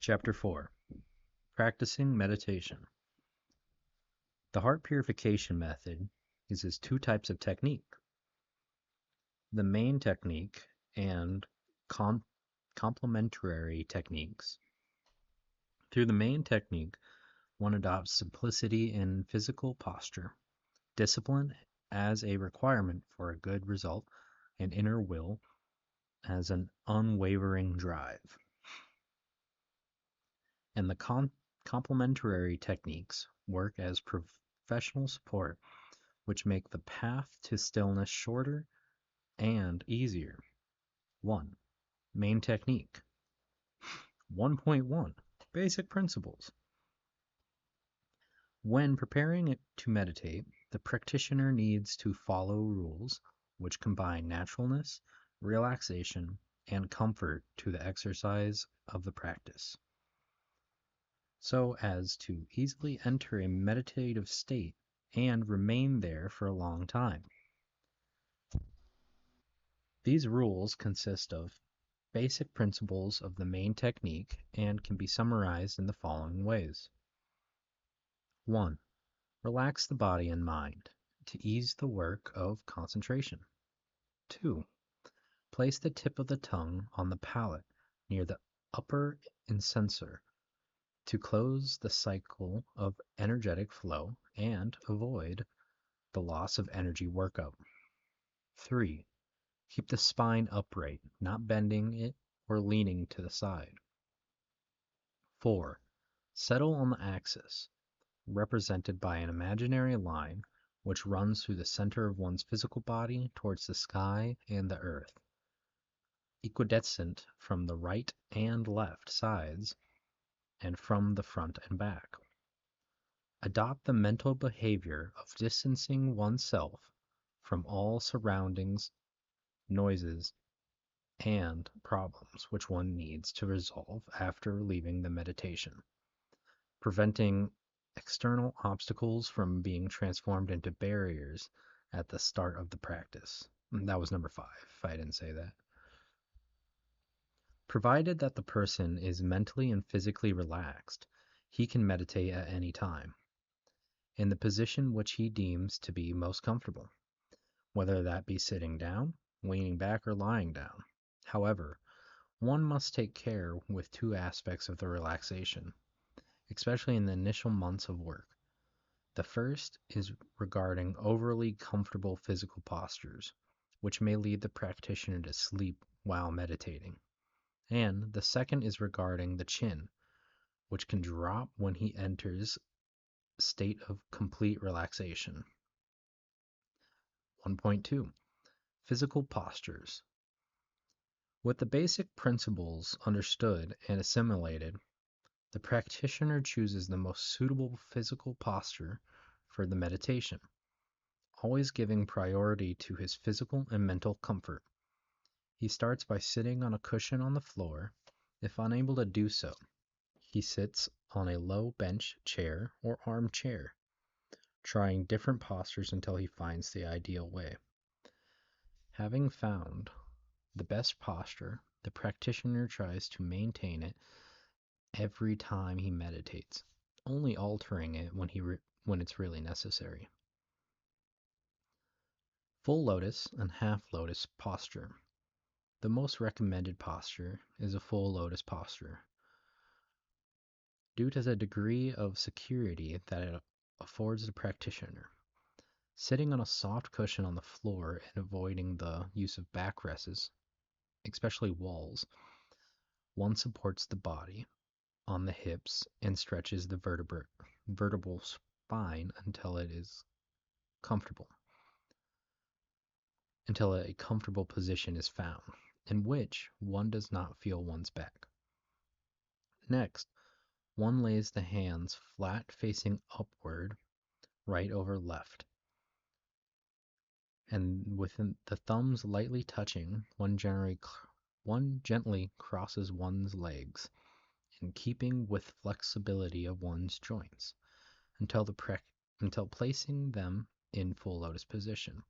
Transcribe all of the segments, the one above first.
Chapter 4 Practicing Meditation. The heart purification method uses two types of technique: the main technique and complementary techniques. Through the main technique, one adopts simplicity in physical posture, discipline as a requirement for a good result, and inner will as an unwavering drive. And the complementary techniques work as professional support, which make the path to stillness shorter and easier. 1. Main technique. 1.1 Basic principles. When preparing to meditate, the practitioner needs to follow rules which combine naturalness, relaxation, and comfort to the exercise of the practice, so as to easily enter a meditative state and remain there for a long time. These rules consist of basic principles of the main technique and can be summarized in the following ways. 1. Relax the body and mind to ease the work of concentration. 2. Place the tip of the tongue on the palate near the upper incisor to close the cycle of energetic flow and avoid the loss of energy workup. 3. Keep the spine upright, not bending it or leaning to the side. 4. Settle on the axis, represented by an imaginary line which runs through the center of one's physical body towards the sky and the earth, equidistant from the right and left sides and from the front and back. Adopt the mental behavior of distancing oneself from all surroundings, noises, and problems which one needs to resolve after leaving the meditation, preventing external obstacles from being transformed into barriers at the start of the practice. That was number 5, if I didn't say that. Provided that the person is mentally and physically relaxed, he can meditate at any time, in the position which he deems to be most comfortable, whether that be sitting down, leaning back, or lying down. However, one must take care with two aspects of the relaxation, especially in the initial months of work. The first is regarding overly comfortable physical postures, which may lead the practitioner to sleep while meditating. And the second is regarding the chin, which can drop when he enters a state of complete relaxation. 1.2 Physical postures. With the basic principles understood and assimilated, the practitioner chooses the most suitable physical posture for the meditation, always giving priority to his physical and mental comfort. He starts by sitting on a cushion on the floor. If unable to do so, he sits on a low bench, chair, or armchair, trying different postures until he finds the ideal way. Having found the best posture, the practitioner tries to maintain it every time he meditates, only altering it when it's really necessary. Full lotus and half lotus posture. The most recommended posture is a full lotus posture, due to the degree of security that it affords the practitioner. Sitting on a soft cushion on the floor and avoiding the use of backrests, especially walls, one supports the body on the hips and stretches the vertebral spine until a comfortable position is found, in which one does not feel one's back. Next, one lays the hands flat facing upward, right over left, and with the thumbs lightly touching, one gently crosses one's legs, in keeping with flexibility of one's joints, until placing them in full lotus position.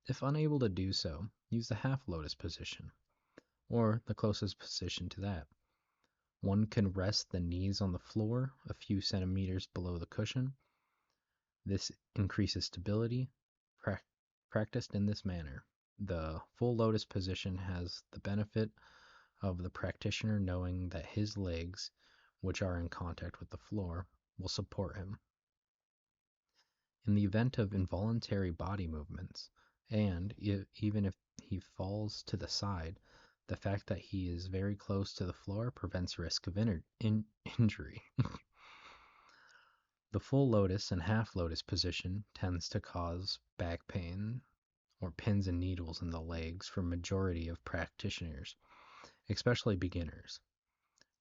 If unable to do so, use the half lotus position, or the closest position to that. One can rest the knees on the floor a few centimeters below the cushion. This increases stability. Practiced in this manner, the full lotus position has the benefit of the practitioner knowing that his legs, which are in contact with the floor, will support him. In the event of involuntary body movements, and even if he falls to the side, the fact that he is very close to the floor prevents risk of injury. The full lotus and half lotus position tends to cause back pain or pins and needles in the legs for majority of practitioners, especially beginners,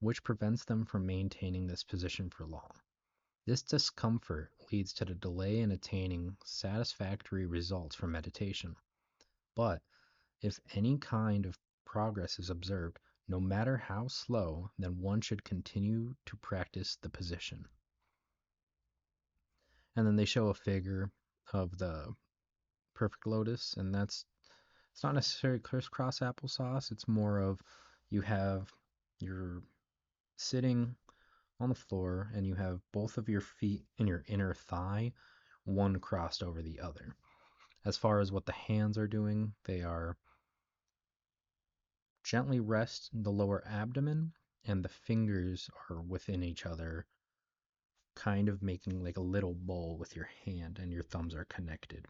which prevents them from maintaining this position for long. This discomfort leads to the delay in attaining satisfactory results from meditation. But if any kind of progress is observed, no matter how slow, then one should continue to practice the position. And then they show a figure of the perfect lotus, and it's not necessarily crisscross applesauce. It's more of you're sitting on the floor and you have both of your feet in your inner thigh, one crossed over the other. As far as what the hands are doing, they are gently rest the lower abdomen, and the fingers are within each other, kind of making like a little bowl with your hand, and your thumbs are connected.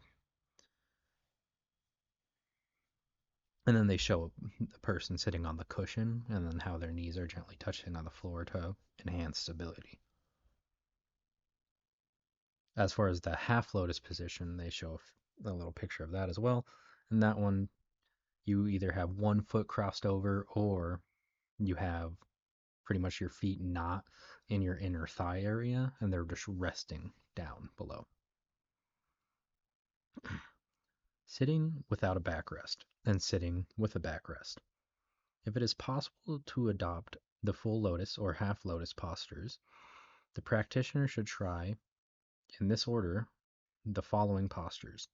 And then they show the person sitting on the cushion, and then how their knees are gently touching on the floor to enhance stability. As far as the half lotus position, they show a little picture of that as well. And that one, you either have one foot crossed over, or you have pretty much your feet not in your inner thigh area, and they're just resting down below. Sitting without a backrest and sitting with a backrest. If it is possible to adopt the full lotus or half lotus postures, the practitioner should try, in this order, the following postures.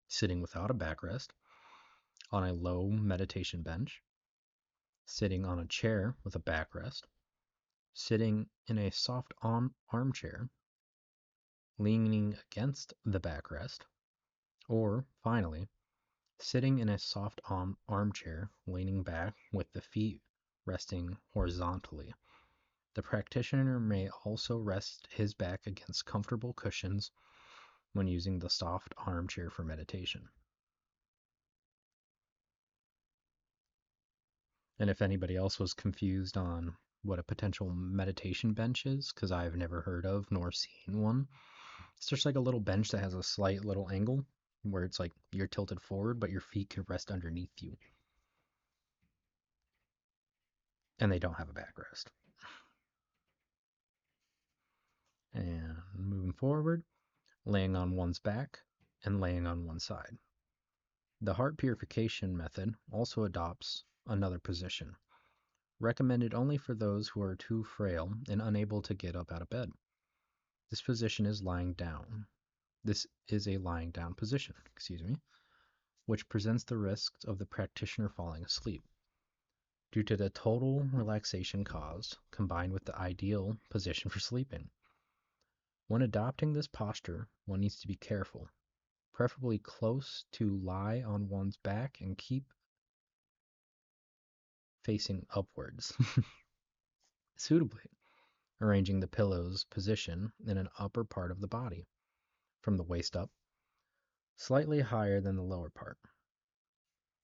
Sitting without a backrest, on a low meditation bench, sitting on a chair with a backrest, sitting in a soft armchair, leaning against the backrest, or, finally, sitting in a soft armchair, leaning back with the feet resting horizontally. The practitioner may also rest his back against comfortable cushions when using the soft armchair for meditation. And if anybody else was confused on what a potential meditation bench is, because I've never heard of nor seen one, it's just like a little bench that has a slight little angle where it's like you're tilted forward, but your feet can rest underneath you. And they don't have a backrest. And moving forward, laying on one's back and laying on one side. The heart purification method also adopts another position, recommended only for those who are too frail and unable to get up out of bed. This position is lying down. This is a lying down position, which presents the risk of the practitioner falling asleep. Due to the total relaxation caused, combined with the ideal position for sleeping. When adopting this posture, one needs to be careful, preferably close to lie on one's back and keep facing upwards, suitably arranging the pillow's position in an upper part of the body, from the waist up, slightly higher than the lower part,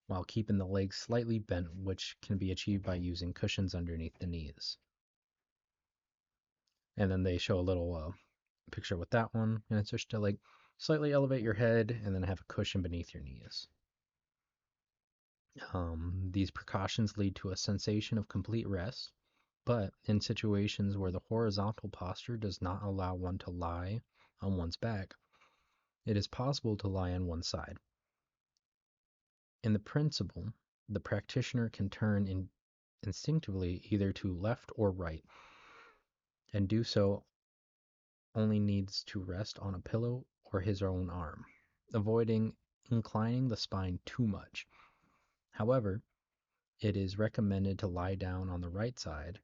while keeping the legs slightly bent, which can be achieved by using cushions underneath the knees. And then they show a little picture with that one, and it's just to like slightly elevate your head and then have a cushion beneath your knees. These precautions lead to a sensation of complete rest, but in situations where the horizontal posture does not allow one to lie on one's back, it is possible to lie on one side. In the principle, the practitioner can turn instinctively either to left or right, and do so only needs to rest on a pillow or his own arm, avoiding inclining the spine too much. However, It is recommended to lie down on the right side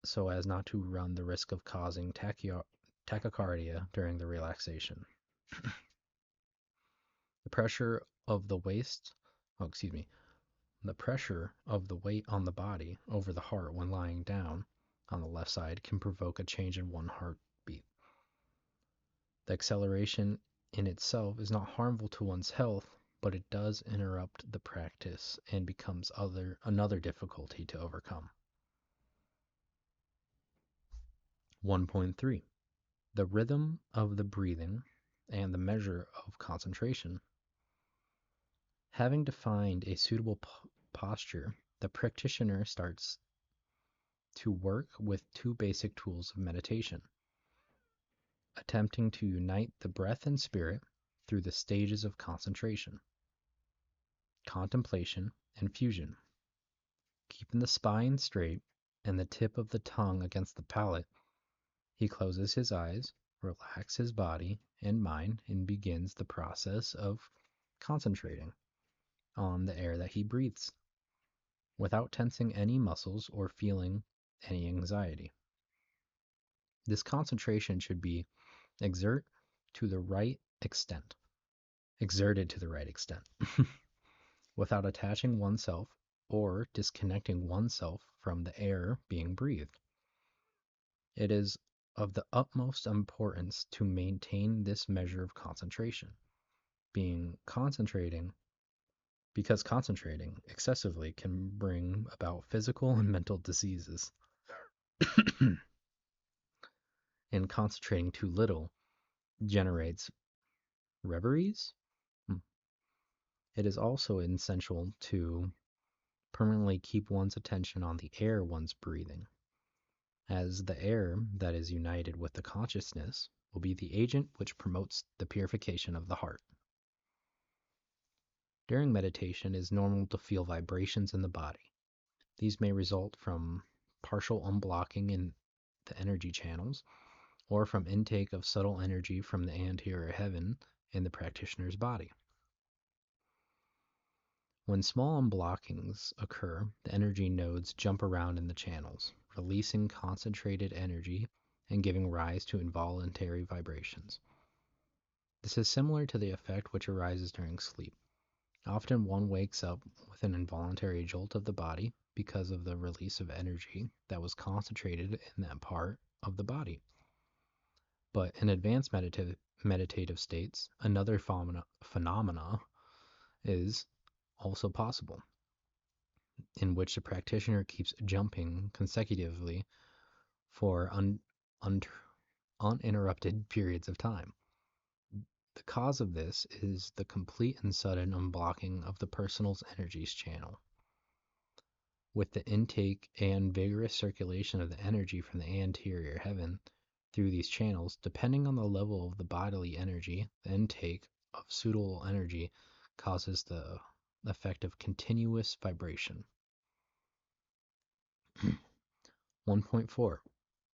so as not to run the risk of causing tachycardia during the relaxation. The pressure of the waist, the pressure of the weight on the body over the heart when lying down on the left side can provoke a change in one heartbeat. The acceleration in itself is not harmful to one's health, but it does interrupt the practice and becomes another difficulty to overcome. 1.3. The rhythm of the breathing and the measure of concentration. Having defined a suitable posture, the practitioner starts to work with two basic tools of meditation, attempting to unite the breath and spirit through the stages of concentration, contemplation, and fusion. Keeping the spine straight and the tip of the tongue against the palate, he closes his eyes, relaxes his body and mind, and begins the process of concentrating on the air that he breathes, without tensing any muscles or feeling any anxiety. This concentration should be exerted to the right extent, without attaching oneself or disconnecting oneself from the air being breathed. It is of the utmost importance to maintain this measure of concentration, because concentrating excessively can bring about physical and mental diseases, and concentrating too little generates reveries. It is also essential to permanently keep one's attention on the air one's breathing, as the air that is united with the consciousness will be the agent which promotes the purification of the heart. During meditation, it is normal to feel vibrations in the body. These may result from partial unblocking in the energy channels, or from intake of subtle energy from the anterior heaven in the practitioner's body. When small unblockings occur, the energy nodes jump around in the channels, releasing concentrated energy and giving rise to involuntary vibrations. This is similar to the effect which arises during sleep. Often one wakes up with an involuntary jolt of the body because of the release of energy that was concentrated in that part of the body. But in advanced meditative states, another phenomena is also possible, in which the practitioner keeps jumping consecutively for uninterrupted periods of time. The cause of this is the complete and sudden unblocking of the personal's energies channel. With the intake and vigorous circulation of the energy from the anterior heaven through these channels, depending on the level of the bodily energy, the intake of suitable energy causes the effect of continuous vibration. 1.4.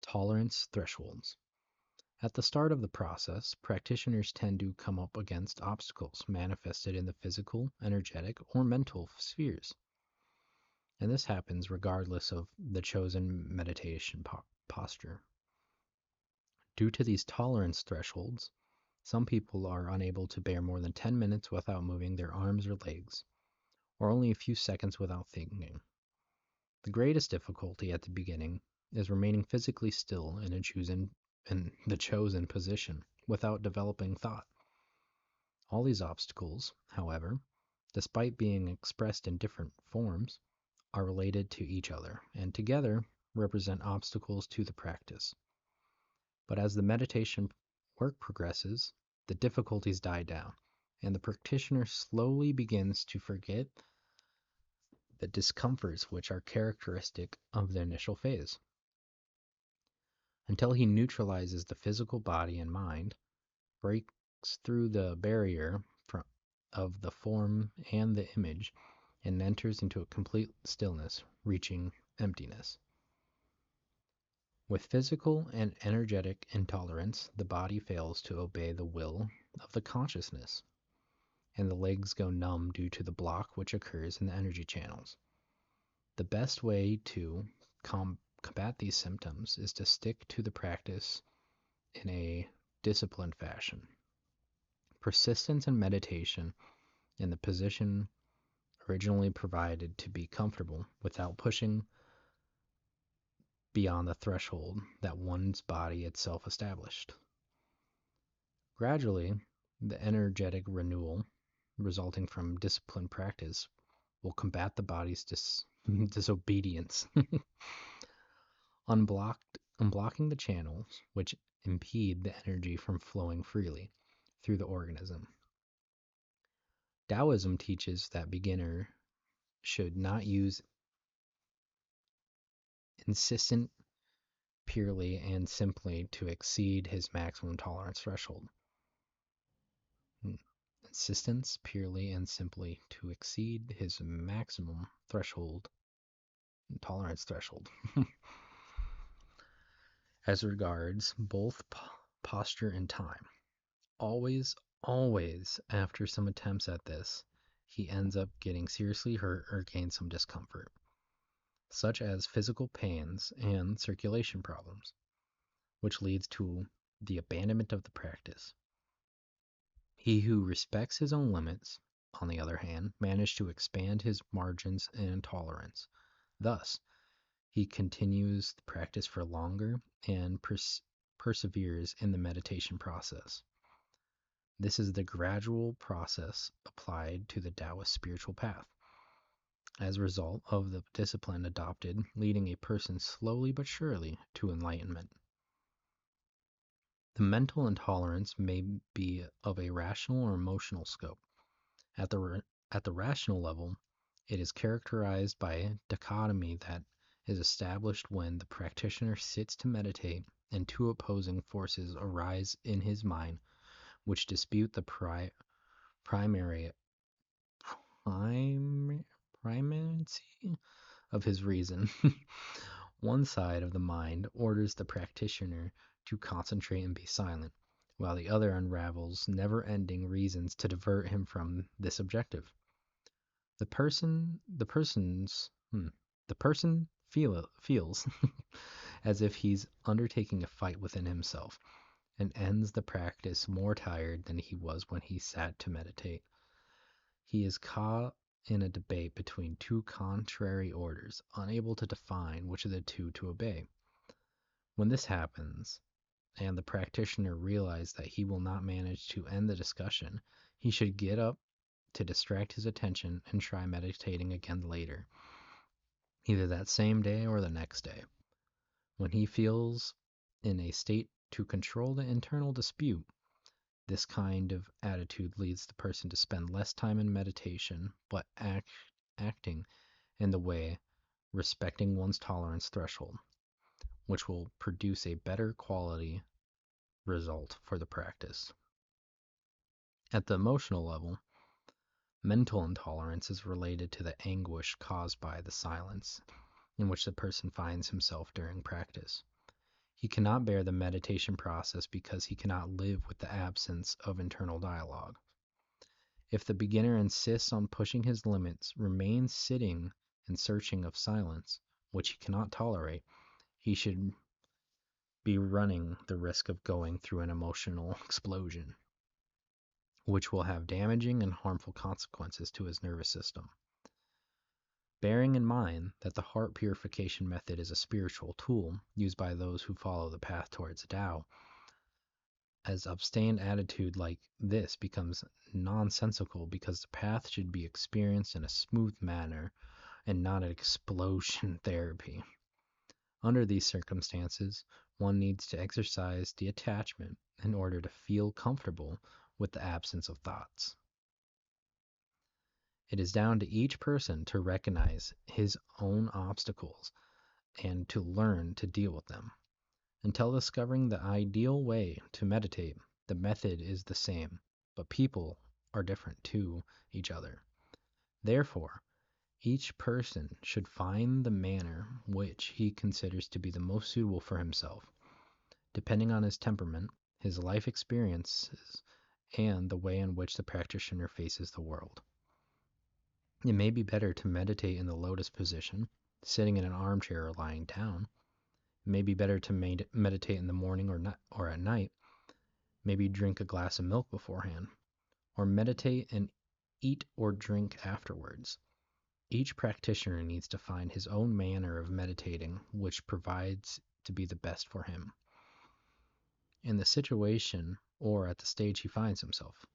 Tolerance thresholds. At the start of the process, practitioners tend to come up against obstacles manifested in the physical, energetic, or mental spheres. And this happens regardless of the chosen meditation posture. Due to these tolerance thresholds, some people are unable to bear more than 10 minutes without moving their arms or legs, or only a few seconds without thinking. The greatest difficulty at the beginning is remaining physically still in the chosen position without developing thought. All these obstacles, however, despite being expressed in different forms, are related to each other and together represent obstacles to the practice. But as the meditation work progresses, the difficulties die down, and the practitioner slowly begins to forget the discomforts which are characteristic of the initial phase, until he neutralizes the physical body and mind, breaks through the barrier of the form and the image, and enters into a complete stillness, reaching emptiness. With physical and energetic intolerance, the body fails to obey the will of the consciousness, and the legs go numb due to the block which occurs in the energy channels. The best way to combat these symptoms is to stick to the practice in a disciplined fashion. Persistence in meditation in the position originally provided to be comfortable without pushing beyond the threshold that one's body itself established. Gradually, the energetic renewal resulting from disciplined practice will combat the body's disobedience. Unblocking the channels which impede the energy from flowing freely through the organism. Taoism teaches that beginner should not use insistent purely and simply to exceed his maximum tolerance threshold. Insistence purely and simply to exceed his maximum tolerance threshold. As regards both posture and time, always after some attempts at this, he ends up getting seriously hurt or gains some discomfort, such as physical pains and circulation problems, which leads to the abandonment of the practice. He who respects his own limits, on the other hand, managed to expand his margins and tolerance. Thus, he continues the practice for longer and perseveres in the meditation process. This is the gradual process applied to the Taoist spiritual path. As a result of the discipline adopted, leading a person slowly but surely to enlightenment. The mental intolerance may be of a rational or emotional scope. At the rational level, it is characterized by a dichotomy that is established when the practitioner sits to meditate and two opposing forces arise in his mind which dispute the primacy of his reason. One side of the mind orders the practitioner to concentrate and be silent, while the other unravels never-ending reasons to divert him from this objective. The person feels as if he's undertaking a fight within himself, and ends the practice more tired than he was when he sat to meditate. He is caught in a debate between two contrary orders, unable to define which of the two to obey. When this happens, and the practitioner realizes that he will not manage to end the discussion, he should get up to distract his attention and try meditating again later, either that same day or the next day. When he feels in a state to control the internal dispute, this kind of attitude leads the person to spend less time in meditation, but acting in the way respecting one's tolerance threshold, which will produce a better quality result for the practice. At the emotional level, mental intolerance is related to the anguish caused by the silence in which the person finds himself during practice. He cannot bear the meditation process because he cannot live with the absence of internal dialogue. If the beginner insists on pushing his limits, remains sitting and searching of silence, which he cannot tolerate, he should be running the risk of going through an emotional explosion, which will have damaging and harmful consequences to his nervous system. Bearing in mind that the heart purification method is a spiritual tool used by those who follow the path towards Tao, as abstained attitude like this becomes nonsensical because the path should be experienced in a smooth manner and not an explosion therapy. Under these circumstances, one needs to exercise detachment in order to feel comfortable with the absence of thoughts. It is down to each person to recognize his own obstacles and to learn to deal with them. Until discovering the ideal way to meditate, the method is the same, but people are different to each other. Therefore, each person should find the manner which he considers to be the most suitable for himself, depending on his temperament, his life experiences, and the way in which the practitioner faces the world. It may be better to meditate in the lotus position, sitting in an armchair or lying down. It may be better to meditate in the morning or at night. Maybe drink a glass of milk beforehand, or meditate and eat or drink afterwards. Each practitioner needs to find his own manner of meditating, which provides to be the best for him, in the situation or at the stage he finds himself,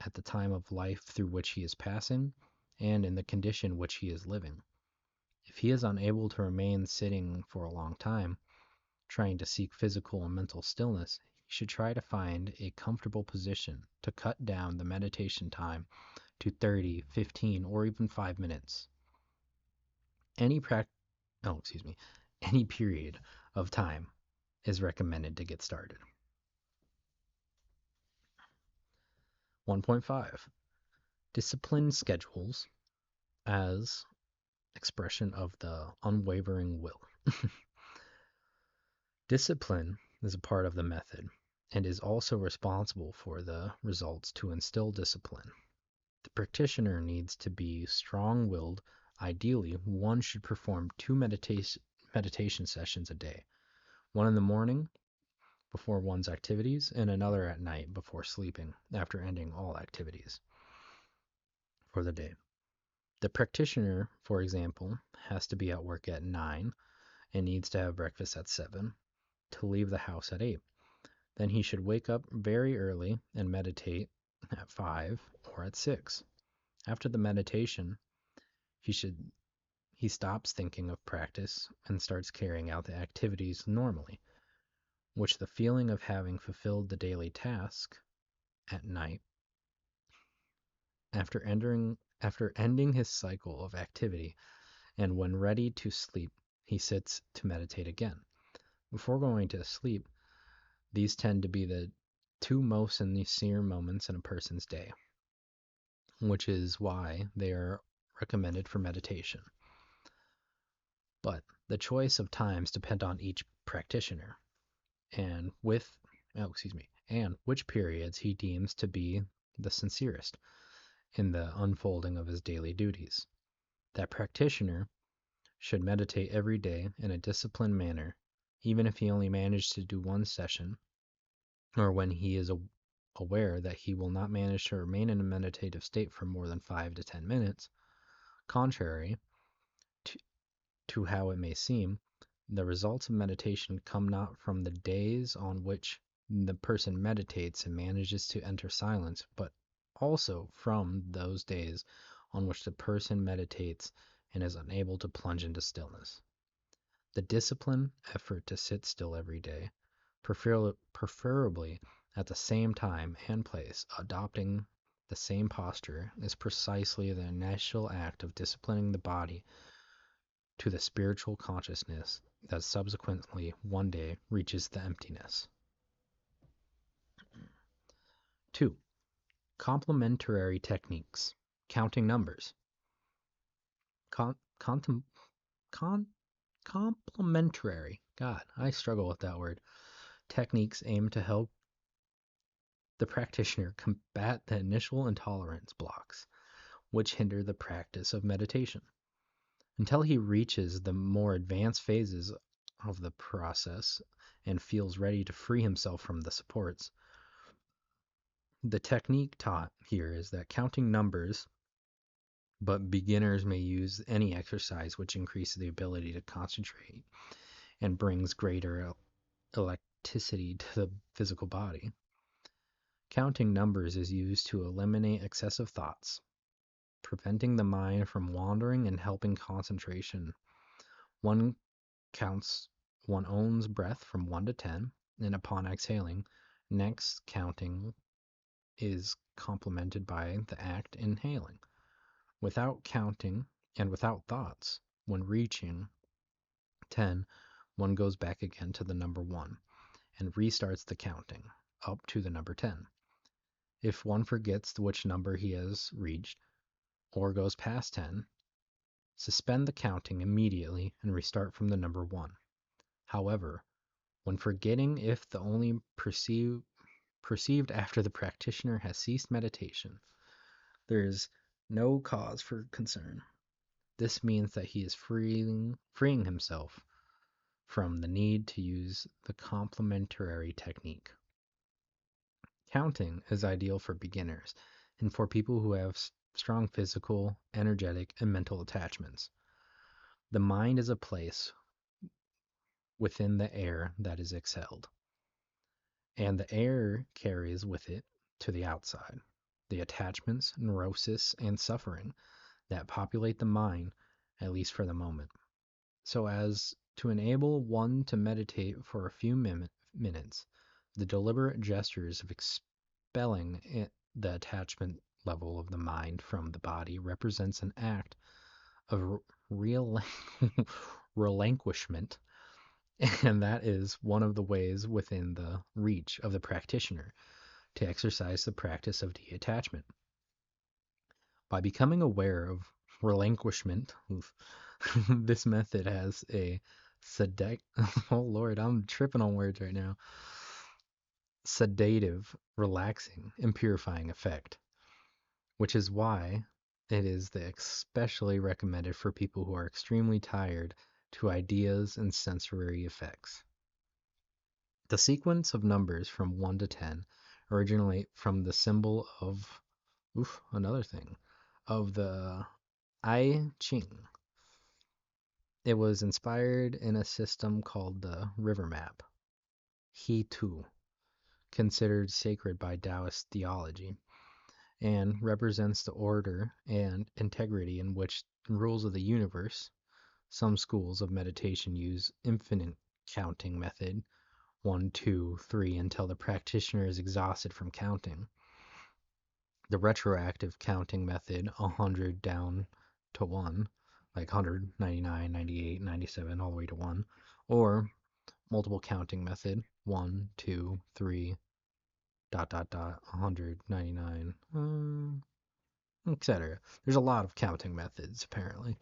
at the time of life through which he is passing, and in the condition which he is living. If he is unable to remain sitting for a long time, trying to seek physical and mental stillness, he should try to find a comfortable position to cut down the meditation time to 30, 15, or even 5 minutes. Any period of time is recommended to get started. 1.5. Discipline schedules as expression of the unwavering will. Discipline is a part of the method and is also responsible for the results to instill discipline. The practitioner needs to be strong-willed. Ideally, one should perform 2 meditation sessions a day, one in the morning before one's activities and another at night before sleeping after ending all activities for the day. The practitioner, for example, has to be at work at 9 and needs to have breakfast at 7 to leave the house at 8. Then he should wake up very early and meditate at 5 or at 6. After the meditation, he stops thinking of practice and starts carrying out the activities normally, which the feeling of having fulfilled the daily task at night, after ending his cycle of activity, and when ready to sleep, he sits to meditate again. Before going to sleep, these tend to be the 2 most sincere moments in a person's day, which is why they are recommended for meditation. But the choice of times depend on each practitioner and which periods he deems to be the sincerest in the unfolding of his daily duties. That practitioner should meditate every day in a disciplined manner, even if he only managed to do 1 session, or when he is aware that he will not manage to remain in a meditative state for more than 5 to 10 minutes. Contrary to how it may seem, the results of meditation come not from the days on which the person meditates and manages to enter silence, but also from those days on which the person meditates and is unable to plunge into stillness. The disciplined effort to sit still every day, preferably at the same time and place, adopting the same posture, is precisely the initial act of disciplining the body to the spiritual consciousness that subsequently one day reaches the emptiness. 2. Complementary techniques. Counting numbers. Complementary. God, I struggle with that word. Techniques aim to help the practitioner combat the initial intolerance blocks, which hinder the practice of meditation. Until he reaches the more advanced phases of the process and feels ready to free himself from the supports. The technique taught here is that counting numbers, but beginners may use any exercise which increases the ability to concentrate and brings greater elasticity to the physical body. Counting numbers is used to eliminate excessive thoughts, preventing the mind from wandering and helping concentration. One counts one's own breath from 1 to 10, and upon exhaling, next counting is complemented by the act inhaling. Without counting and without thoughts, when reaching 10, one goes back again to the number 1 and restarts the counting up to the number 10. If one forgets which number he has reached or goes past 10, suspend the counting immediately and restart from the number 1. However, when forgetting if the only perceived after the practitioner has ceased meditation, there is no cause for concern. This means that he is freeing himself from the need to use the complementary technique. Counting is ideal for beginners and for people who have strong physical, energetic, and mental attachments. The mind is a place within the air that is exhaled, and the air carries with it to the outside the attachments, neurosis, and suffering that populate the mind, at least for the moment, so as to enable one to meditate for a few minutes. The deliberate gestures of expelling the attachment level of the mind from the body represents an act of real relinquishment, and that is one of the ways within the reach of the practitioner to exercise the practice of detachment. By becoming aware of relinquishment, this method has a oh Lord, I'm tripping on words right now. Sedative, relaxing, and purifying effect, which is why it is especially recommended for people who are extremely tired to ideas and sensory effects. The sequence of numbers from 1 to 10 originate from the symbol of, another thing, of the I Ching. It was inspired in a system called the river map, He Tu, considered sacred by Daoist theology, and represents the order and integrity in which the rules of the universe. Some schools of meditation use infinite counting method, 1, 2, 3, until the practitioner is exhausted from counting. The retroactive counting method, 100 down to 1, like 100, 99, 98, 97, all the way to 1, or multiple counting method, 1, 2, 3, dot, dot, dot, 100, 99, etc. There's a lot of counting methods, apparently,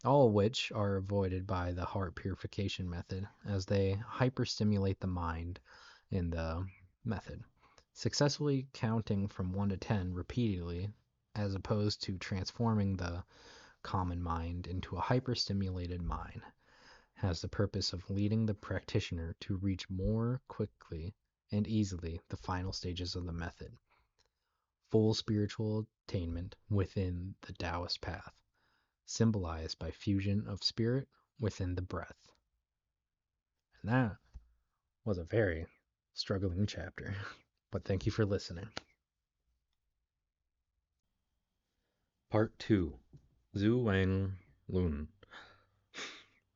all of which are avoided by the heart purification method, as they hyperstimulate the mind in the method. Successfully counting from 1 to 10 repeatedly, as opposed to transforming the common mind into a hyperstimulated mind, has the purpose of leading the practitioner to reach more quickly and easily the final stages of the method. Full spiritual attainment within the Taoist path, symbolized by fusion of spirit within the breath. And that was a very struggling chapter, but thank you for listening. Part 2, Zhu Wang Lun.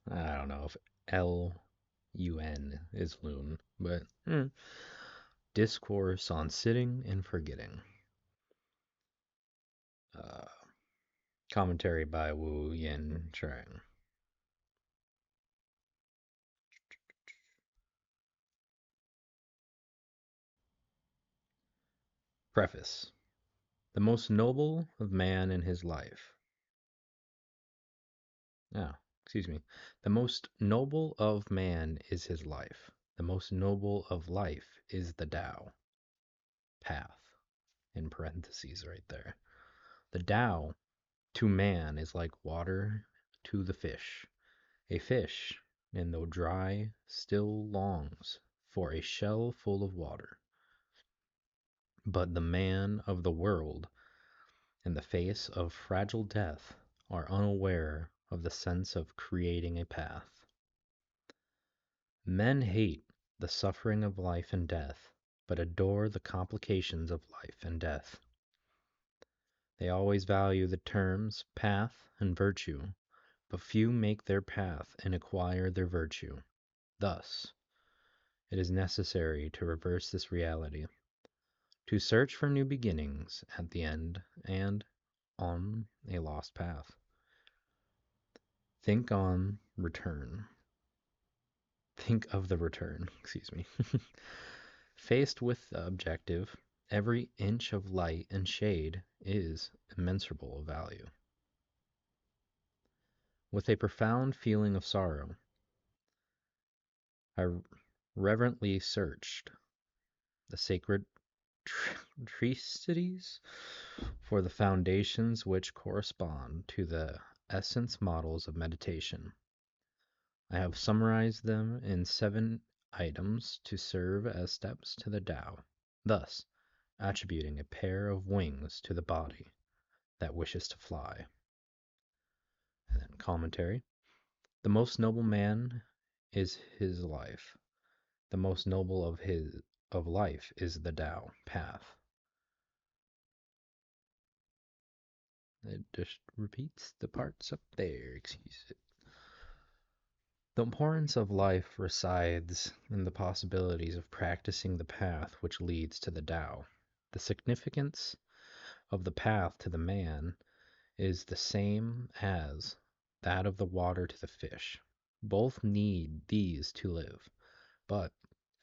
I don't know if L-U-N is Lun, but Discourse on Sitting and Forgetting. Commentary by Wu Jyh Cherng. Preface. The most noble of man in his life. The most noble of man is his life. The most noble of life is the Tao. Path. In parentheses right there. The Tao to man is like water to the fish. A fish, and though dry, still longs for a shell full of water. But the man of the world, in the face of fragile death, are unaware of the sense of creating a path. Men hate the suffering of life and death, but adore the complications of life and death. They always value the terms path and virtue, but few make their path and acquire their virtue. Thus, it is necessary to reverse this reality, to search for new beginnings at the end and on a lost path. Think of the return, Faced with the objective, every inch of light and shade is immeasurable value. With a profound feeling of sorrow, I reverently searched the sacred treatises for the foundations which correspond to the essence models of meditation. I have summarized them in 7 items to serve as steps to the Tao, thus attributing a pair of wings to the body that wishes to fly. And then commentary. The most noble man is his life. The most noble of life is the Tao path. It just repeats the parts up there, excuse it. The importance of life resides in the possibilities of practicing the path which leads to the Tao. The significance of the path to the man is the same as that of the water to the fish. Both need these to live, but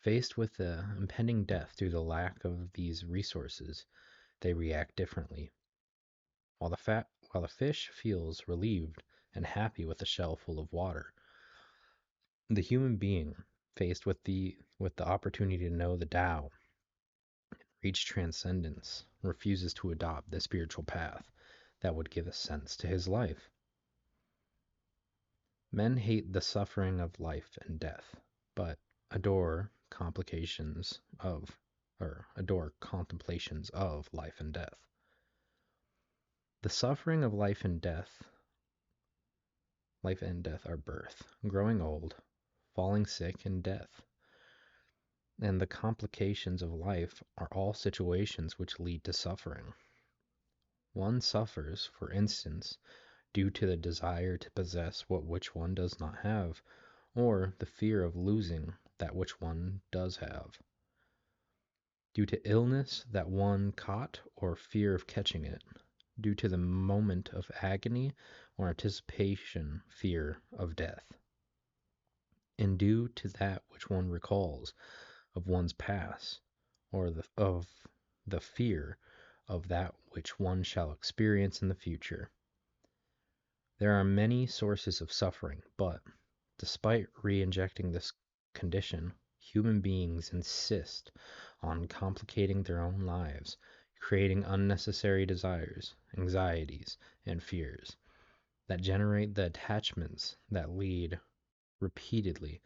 faced with the impending death through the lack of these resources, they react differently. While the fish feels relieved and happy with a shell full of water, the human being, faced with the opportunity to know the Tao, reach transcendence, refuses to adopt the spiritual path that would give a sense to his life. Men hate the suffering of life and death, but adore contemplations of life and death. The suffering of life and death are birth, growing old, falling sick, and death. And the complications of life are all situations which lead to suffering. One suffers, for instance, due to the desire to possess what which one does not have, or the fear of losing that which one does have. Due to illness that one caught or fear of catching it. Due to the moment of agony or anticipation fear of death. And due to that which one recalls of one's past, or of the fear of that which one shall experience in the future. There are many sources of suffering, but despite re-injecting this condition, human beings insist on complicating their own lives, creating unnecessary desires, anxieties, and fears that generate the attachments that lead repeatedly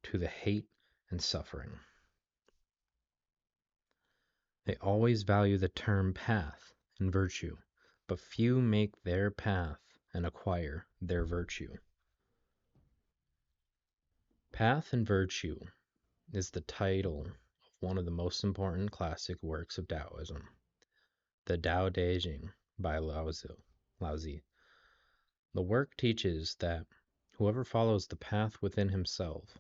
to the hate and suffering. They always value the term path and virtue, but few make their path and acquire their virtue. Path and Virtue is the title of one of the most important classic works of Taoism, the Tao Te Ching by Lao Tzu. The work teaches that whoever follows the path within himself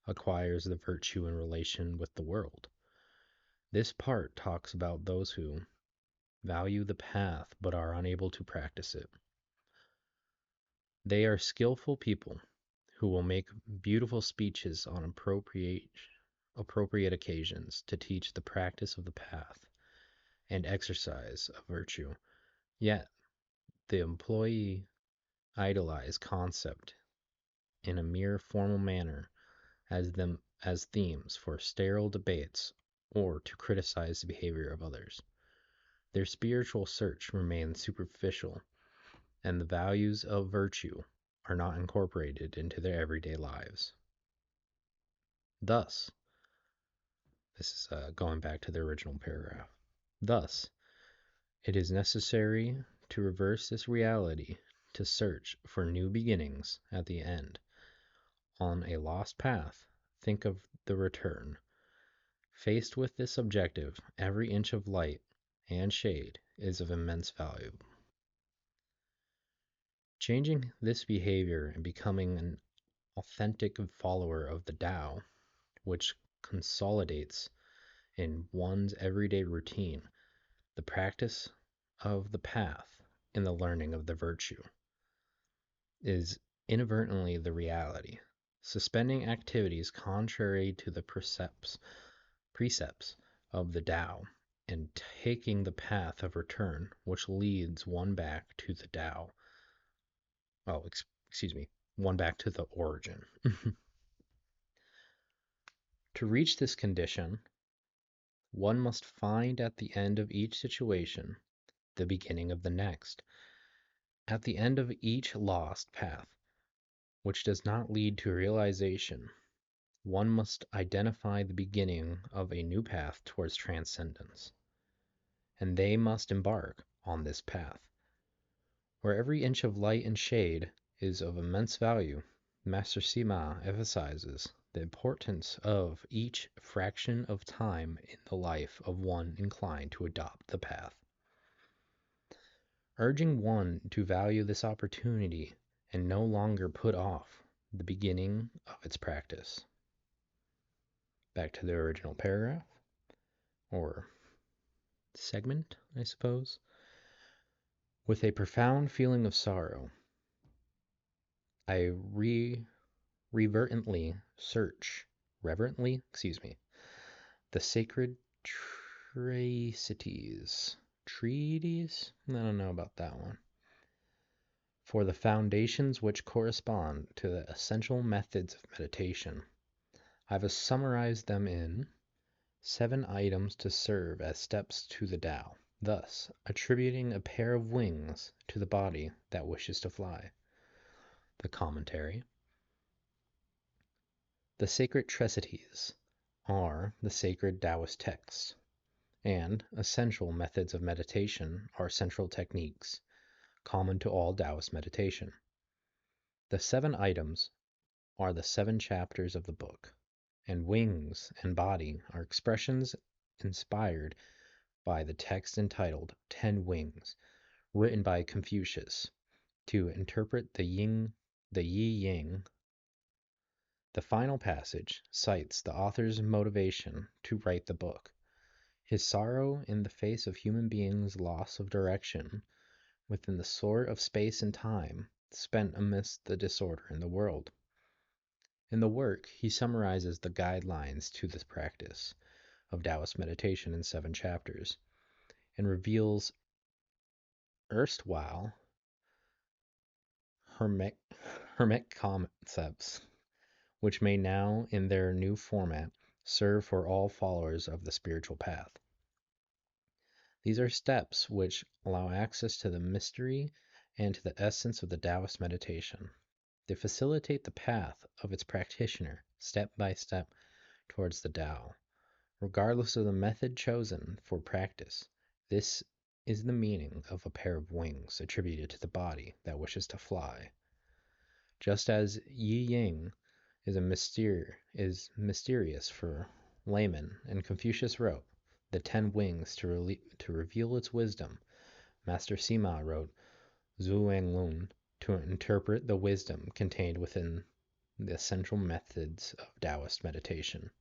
acquires the virtue in relation with the world. This part talks about those who value the path but are unable to practice it. They are skillful people who will make beautiful speeches on appropriate occasions to teach the practice of the path and exercise of virtue. Yet, the employee idolize concept in a mere formal manner as themes for sterile debates or to criticize the behavior of others. Their spiritual search remains superficial, and the values of virtue are not incorporated into their everyday lives. Thus, this is going back to the original paragraph. Thus, it is necessary to reverse this reality to search for new beginnings at the end. On a lost path, think of the return. Faced with this objective, every inch of light and shade is of immense value. Changing this behavior and becoming an authentic follower of the Tao, which consolidates in one's everyday routine the practice of the path and the learning of the virtue, is inadvertently the reality. Suspending activities contrary to the precepts of the Tao and taking the path of return, which leads one back to the Tao. One back to the origin. To reach this condition, one must find at the end of each situation the beginning of the next. At the end of each lost path, which does not lead to realization, one must identify the beginning of a new path towards transcendence, and they must embark on this path. Where every inch of light and shade is of immense value, Master Sima emphasizes the importance of each fraction of time in the life of one inclined to adopt the path, urging one to value this opportunity and no longer put off the beginning of its practice. Back to the original paragraph, or segment, I suppose. With a profound feeling of sorrow, I reverently search, the sacred treatises. Treaties? I don't know about that one. For the foundations which correspond to the essential methods of meditation. I have summarized them in 7 items to serve as steps to the Tao, thus attributing a pair of wings to the body that wishes to fly. The commentary. The sacred treatises are the sacred Taoist texts, and essential methods of meditation are central techniques, common to all Taoist meditation. The 7 items are the 7 chapters of the book, and wings and body are expressions inspired by the text entitled 10 Wings, written by Confucius, to interpret the yi-yang. The final passage cites the author's motivation to write the book, his sorrow in the face of human beings' loss of direction within the sort of space and time spent amidst the disorder in the world. In the work, he summarizes the guidelines to this practice of Taoist meditation in 7 chapters, and reveals erstwhile hermetic concepts, which may now, in their new format, serve for all followers of the spiritual path. These are steps which allow access to the mystery and to the essence of the Taoist meditation. They facilitate the path of its practitioner step by step towards the Tao, regardless of the method chosen for practice. This is the meaning of a pair of wings attributed to the body that wishes to fly. Just as yi-yang is mysterious for laymen, and Confucius wrote the 10 Wings to reveal its wisdom, Master Sima wrote Zhuanglun to interpret the wisdom contained within the essential methods of Taoist meditation.